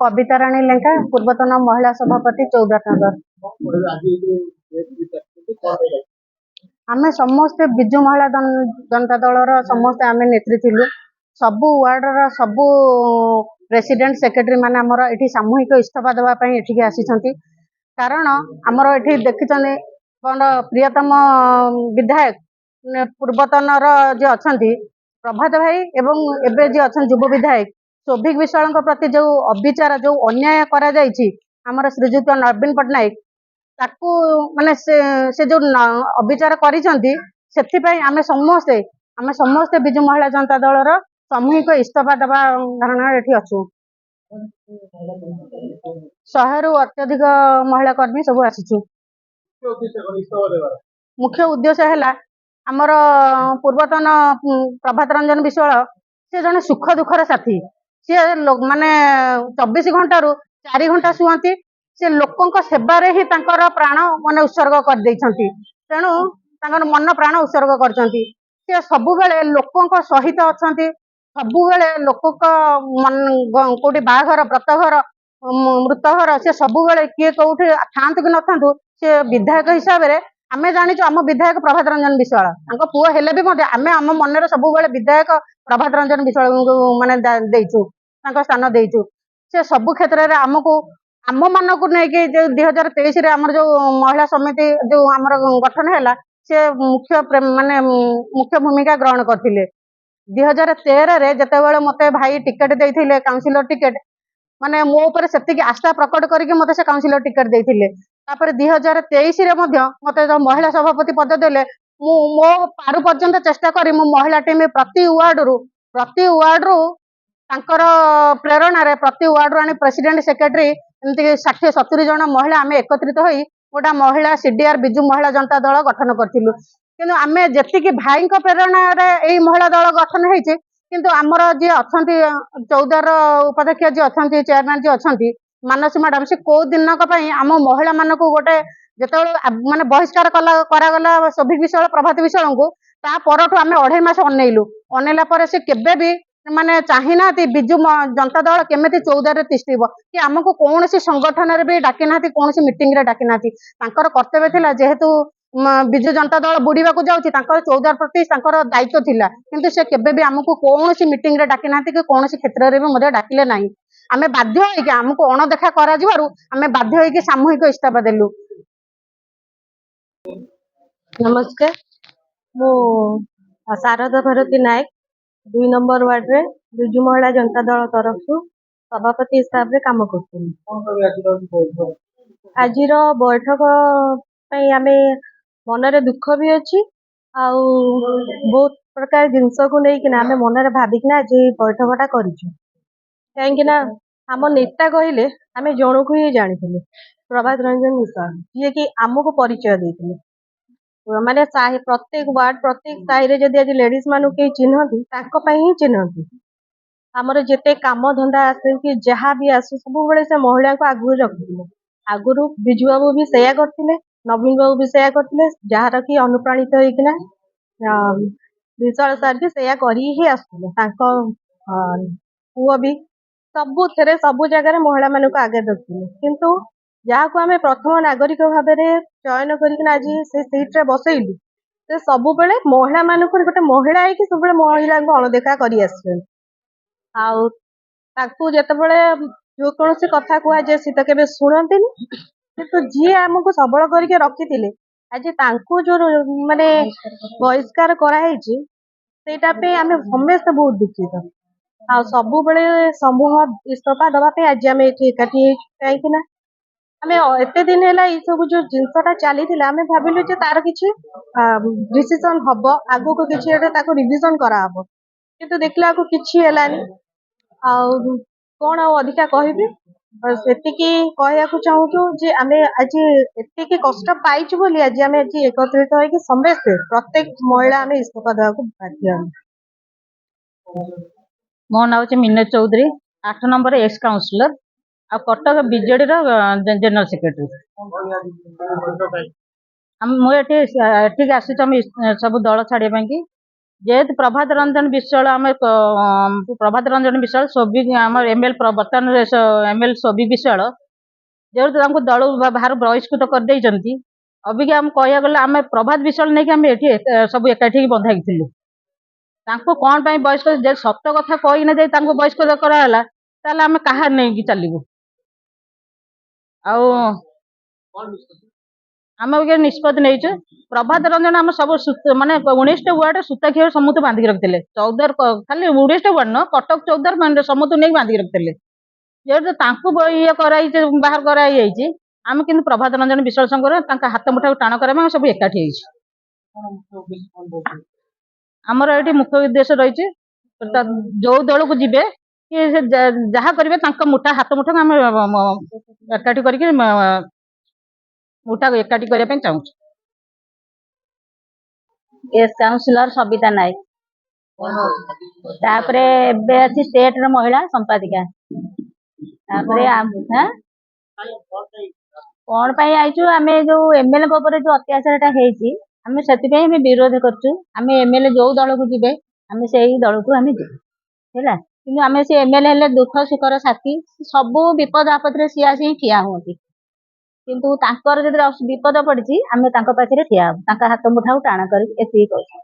कविता राणी लेंका पूर्वतन महिला सभापति चौदानगर। आमे समस्ते बिजु महिला जनता दल समस्ते आमे नेत्री थिलु। सबु वार्ड रा सबु प्रेसिडेंट सेक्रेटरी माने हमर एठी सामूहिक इस्तीफा देबा पई एठी के आसीछंती। कारण हमर एठी देखिछने कोन प्रियतम विधायक पूर्वतन रा जे अछंती प्रभात भाई एवं एबे जे अछन युव विधायक सौभिक विश्वाल प्रति जो अविचार जो अन्याय करा जायछि हमर श्रीजुत नवीन पटनायक ताकू माने से जो अविचार करिसंती सेथि पई आमे समस्ते बिजु महिला जनता दल रा सामूहिक इस्तीफा देबा धारणा एठी अछु। 100 रु अत्यधिक महिला कर्मी सब आसीछु। मुख्य उद्देश्य है आमर पूर्वतन प्रभात रंजन विश्वाल से जने सुख दुखर साथी सी माने 24 घंटा रु 4 घंटा शुअंती से लोकों सेवारे ही तांकर प्राण माने उत्सर्ग कर देइछंती। तेणु तांकर मन प्राण उत्सर्ग करछंती। से सबु बेले लोकों सहित अछंती। सबु बेले लोक मन कोटी बाघर व्रतघर मृतघर से सबु बेले किए कोठी थांतु कि नथांतु से विधायक हिसाब रे आमे जानिछु आम विधायक प्रभात रंजन विश्वाल तांको पुओ हेले भी मते आमे आम मनरे सबु बेले विधायक प्रभात रंजन विश्वाल माने देइछु तांको स्थान देइछु। से सबु क्षेत्र रे हमको आम मानकु नै कि 2023 रे हमर जो महिला समिति जो हमर गठन हैला से माने मुख्य भूमिका ग्रहण करथिले। 2013 रे जते बेले मते भाई टिकट देइथिले काउंसिलर टिकट माने मो ऊपर सेति आस्था प्रकट करके मते से काउंसिलर टिकट देइथिले। तापर 2023 रे मध्य मते जो महिला सभापति पद देले मो पारु पर्यंत चेष्टा करी मो महिला टीम प्रति वार्ड रु तांकर प्रेरणा रे प्रति वार्ड आनी प्रेसिडेंट सेक्रेटरी एमती 60-70 जन महिला आमे एकत्रित होई गोटा महिला सीडीआर बिजु महिला जनता दल गठन करथिलु। किंतु आमे जेतिकी भाई को प्रेरणा रे एई महिला दल गठन हेछि किंतु हमर जे अछंती 14 उपाध्यक्ष जे अछंती चेयरमैन जे अछंती मानसी मैडम से को दिन का पई आम महिला मानकु गोटे जेते माने बहिष्कार करा गला सौभिक विश्वाल प्रभात विश्वाल को ता परठु आमे 2.5 मास अनेला पर से केबे भी माने चाहिना बिजु जनता दल केमिति 14 रे तिष्ठिबो कि हमको कौन सी संगठन रे भी डाकी नाथि कौन सी मीटिंग रे डाकी नाथि। तांकर कर्तव्य थिला जेहेतु बिजु जनता दल बुड़ीबा को जाउछि तांकर 14 प्रति तांकर दायित्व थिला किंतु से केबे भी हमको कौन सी मीटिंग रे डाकी नाथि कि कौन सी क्षेत्र रे भी मधे डाकिले नाही। आमे बाध्य होई कि हमको अणदेखा करा जिवारु आमे बाध्य होई कि सामूहिक इस्तीफा देलु। नमस्कार मु शारदा भारती नायक 2 नंबर वार्ड रे बिजु महिला जनता दल तरफ सभापति हिसाब रे काम करथुनी। आज बैठक आमे मनरे दुख भी अच्छी आउ बहुत प्रकार जिनस को लेकिन आमे मनरे भाविकिना आज बैठकटा करिछु। कहीं आम नेता कहले आमे जन को ही जानी प्रभात रंजन विश्वाल जी कि आमको परिचय देते माने प्रत्येक वार्ड प्रत्येक साहि जदि आज लेडीज मान कई चिन्हती ही चिन्हती आमर जिते काम धंदा आसे कि जहाँ भी आसू सब बेले से महिला को आगु रखुले। आगुरी बिजु बाबू भी सेया करथिले नवीन बाबू भी सेया करथिले जार कि अनुप्राणित होइकिना विशाल सार भी सेया करी ही आसुले तांको पुओ भी सबु थेरे सबु जगह महिला मान को आगे रखुले। किंतु जहाँ को आमे प्रथम नागरिक भाव में चयन करकिना आज से सीट रे बसैलु से सबु बेले महिला मान को गोटे महिला है कि सब महिला को अणदेखा करी आसछन आउ ताकू जेतेबेले जो कौन सी कथा कुआ जे सी तो केबे सुनंतिनी किंतु जी हमको सबल करके रखिथिले आज तांकू जो माने बहिष्कार कराई सेटा पे आमे समस्त बहुत दुखित आ सबु बेले समूह इस्तीफा दबा पे आज आमे एठी एकाठी काईकिना आमे एते दिन हैला ई सब जो जिंसटा चली थिला आमे भाबिलु जे तार किछि डिसीजन हबो आगो को किछि एटा ताको रिवीजन करा हबो किंतु देखला को किछि हैलानी आ कोन अधिका कहबी सेतिकी कहया को चाहूछु जे आमे आज एतिकी कष्ट पाइछु बोली आज आमे आज एकत्रित होई कि समस्त प्रत्येक महिला आमे इस्तीफा देवा को बाध्य। मो नाम होची Minu Choudhury 8 number ex councillor आ कटक बीजेडी रो जनरल सेक्रेटरी। हम मु एठी आसी हम सब दल छाड़िया कि ଯେହେତୁ ପ୍ରଭାତ ରଞ୍ଜନ ବିଶ୍ୱାଳ ଆମେ ପ୍ରଭାତ ରଞ୍ଜନ ବିଶ୍ୱାଳ ସୋଭି ଆମର ଏମଏଲ ବର୍ତ୍ତମାନ ଏମଏଲ ସୋଭି ବିଶ୍ୱାଳ ଯେହେତୁ ତାଙ୍କୁ ଦଳ ବାହାରୁ ବହିଷ୍କୃତ କରିଦେଇଛନ୍ତି। ଅବିକା ଆମେ କହିବାକୁ ଗଲେ ଆମେ ପ୍ରଭାତ ବିଶ୍ୱାଳ ନେଇକି ଆମେ ଏଠି ସବୁ ଏକାଠି ହେଇକି ବନ୍ଧା ହେଇଥିଲୁ। ତାଙ୍କୁ କ'ଣ ପାଇଁ ବହିଷ୍କୃତ, ଯେ ସତ କଥା କହିନେ ଯାଇ ତାଙ୍କୁ ବହିଷ୍କୃତ କରାହେଲା, ତାହେଲେ ଆମେ କାହା ନେଇକି ଚାଲିବୁ? ଆଉ ଆମେ ଅବିକା ନିଷ୍ପତ୍ତି ନେଇଛୁ। ପ୍ରଭାତ ରଞ୍ଜନ ଆମ ସବୁ ମାନେ 19ଟା ୱାର୍ଡ ସୂତାଖିଅ ସମସ୍ତେ ବାନ୍ଧିକି ରଖିଥିଲେ। 14 ଖାଲି 19ଟା ୱାର୍ଡ ନୁହଁ, କଟକ 14 ସମସ୍ତଙ୍କୁ ନେଇକି ବାନ୍ଧିକି ରଖିଥିଲେ। ଯେହେତୁ ତାଙ୍କୁ ଇଏ କରାହେଇଛି, ବାହାର କରାହେଇଯାଇଛି, ଆମେ କିନ୍ତୁ ପ୍ରଭାତ ରଞ୍ଜନ ବିଶ୍ୱାଳ ସଂଘର ତାଙ୍କ ହାତ ମୁଠାକୁ ଟାଣ କରିବା ପାଇଁ ସବୁ ଏକାଠି ହେଇଛୁ। ଆମର ଏଠି ମୁଖ୍ୟ ଉଦ୍ଦେଶ୍ୟ ରହିଛି, ଯୋଉ ଦଳକୁ ଯିବେ କି ସେ ଯାହା କରିବେ ତାଙ୍କ ହାତ ମୁଠାକୁ ଆମେ ଏକାଠି କରିକି ମୁଠାକୁ ଏକାଠି କରିବା ପାଇଁ ଚାହୁଁଛୁ। ଏସ୍ କାଉନସିଲର ସବିତା ନାୟକ, ତାପରେ ଏବେ ଅଛି ଷ୍ଟେଟର ମହିଳା ସମ୍ପାଦିକା। ତାପରେ କ'ଣ ପାଇଁ ଆଇଛୁ, ଆମେ ଯୋଉ ଏମଏଲଏଙ୍କ ଉପରେ ଯୋଉ ଅତ୍ୟାଚାରଟା ହେଇଛି, ଆମେ ସେଥିପାଇଁ ଆମେ ବିରୋଧ କରୁଛୁ। ଆମେ ଏମଏଲଏ ଯୋଉ ଦଳକୁ ଯିବେ ଆମେ ସେଇ ଦଳକୁ ଆମେ ଯିବୁ ହେଲା। କିନ୍ତୁ ଆମେ ସେ ଏମଏଲଏ ହେଲେ ଦୁଃଖ ସୁଖର ସାଥୀ, ସବୁ ବିପଦ ଆପଦରେ ସିଏ ଆସିକି ଠିଆ ହୁଅନ୍ତି। କିନ୍ତୁ ତାଙ୍କର ଯଦି ବିପଦ ପଡିଛି ଆମେ ତାଙ୍କ ପାଖରେ ଠିଆ ହବୁ, ତାଙ୍କ ହାତ ମୁଠାକୁ ଟାଣ କରିକି ଏତିକି କହୁଛୁ।